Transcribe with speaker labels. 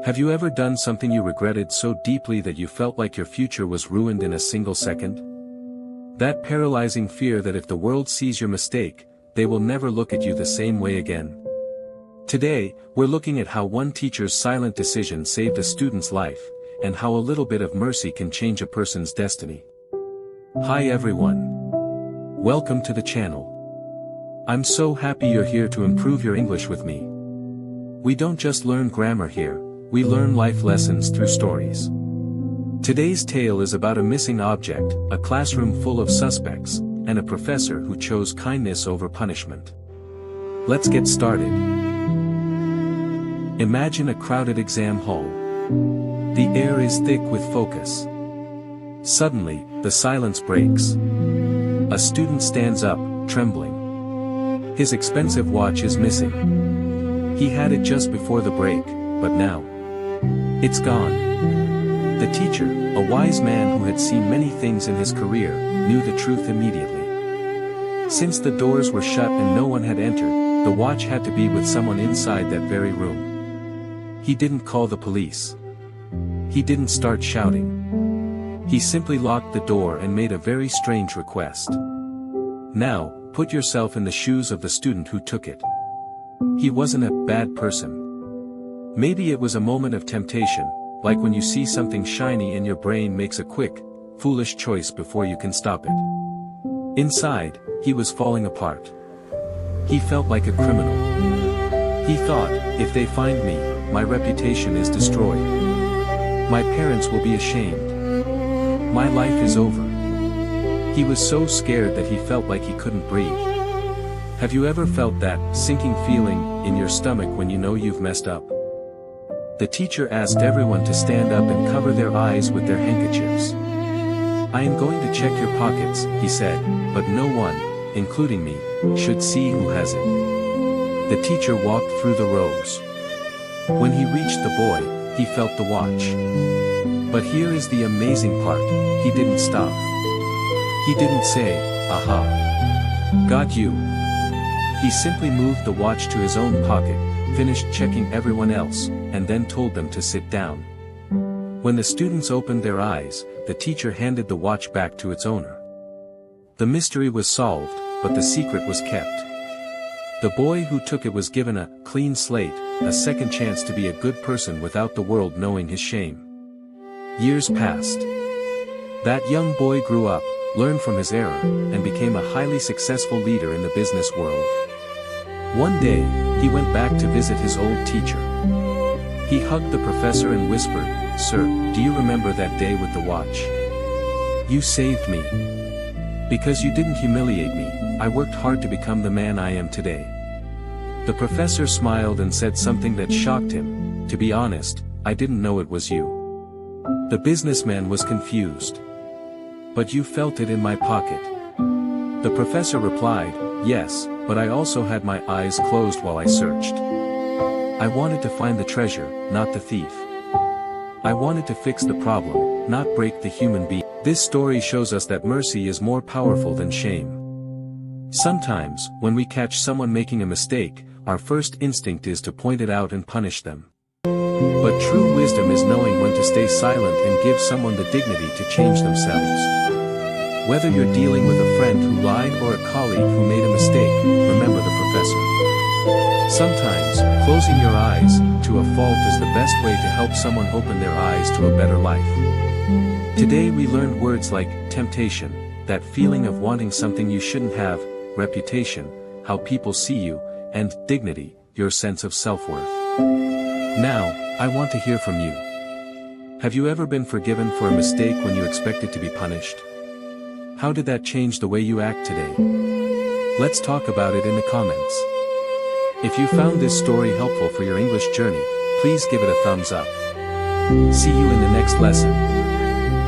Speaker 1: Have you ever done something you regretted so deeply that you felt like your future was ruined in a single second? That paralyzing fear that if the world sees your mistake, they will never look at you the same way again. Today, we're looking at how one teacher's silent decision saved a student's life, and how a little bit of mercy can change a person's destiny. Hi everyone. Welcome to the channel. I'm so happy you're here to improve your English with me. We don't just learn grammar here, we learn life lessons through stories. Today's tale is about a missing object, a classroom full of suspects, and a professor who chose kindness over punishment. Let's get started. Imagine a crowded exam hall. The air is thick with focus. Suddenly, the silence breaks. A student stands up, trembling. His expensive watch is missing. He had it just before the break, but now it's gone. The teacher, a wise man who had seen many things in his career, knew the truth immediately. Since the doors were shut and no one had entered, the watch had to be with someone inside that very room. He didn't call the police. He didn't start shouting. He simply locked the door and made a very strange request. Now, put yourself in the shoes of the student who took it. He wasn't a bad person. Maybe it was a moment of temptation, like when you see something shiny and your brain makes a quick, foolish choice before you can stop it. Inside, he was falling apart. He felt like a criminal. He thought, if they find me, my reputation is destroyed. My parents will be ashamed. My life is over. He was so scared that he felt like he couldn't breathe. Have you ever felt that sinking feeling in your stomach when you know you've messed up? The teacher asked everyone to stand up and cover their eyes with their handkerchiefs. I am going to check your pockets, he said, but no one, including me, should see who has it. The teacher walked through the rows. When he reached the boy, he felt the watch. But here is the amazing part, he didn't stop. He didn't say, aha. Got you. He simply moved the watch to his own pocket, finished checking everyone else, and then told them to sit down. When the students opened their eyes, the teacher handed the watch back to its owner. The mystery was solved, but the secret was kept. The boy who took it was given a clean slate, a second chance to be a good person without the world knowing his shame. Years passed. That young boy grew up, learned from his error, and became a highly successful leader in the business world. One day, he went back to visit his old teacher. He hugged the professor and whispered, "Sir, do you remember that day with the watch? You saved me. Because you didn't humiliate me, I worked hard to become the man I am today." The professor smiled and said something that shocked him. "To be honest, I didn't know it was you." The businessman was confused. "But you felt it in my pocket." The professor replied, "Yes, but I also had my eyes closed while I searched. I wanted to find the treasure, not the thief. I wanted to fix the problem, not break the human being." This story shows us that mercy is more powerful than shame. Sometimes, when we catch someone making a mistake, our first instinct is to point it out and punish them. But true wisdom is knowing when to stay silent and give someone the dignity to change themselves. Whether you're dealing with a friend who lied or a colleague who made a mistake, remember the professor. Sometimes, closing your eyes to a fault is the best way to help someone open their eyes to a better life. Today we learned words like temptation, that feeling of wanting something you shouldn't have, reputation, how people see you, and dignity, your sense of self-worth. Now, I want to hear from you. Have you ever been forgiven for a mistake when you expected to be punished? How did that change the way you act today? Let's talk about it in the comments. If you found this story helpful for your English journey, please give it a thumbs up. See you in the next lesson.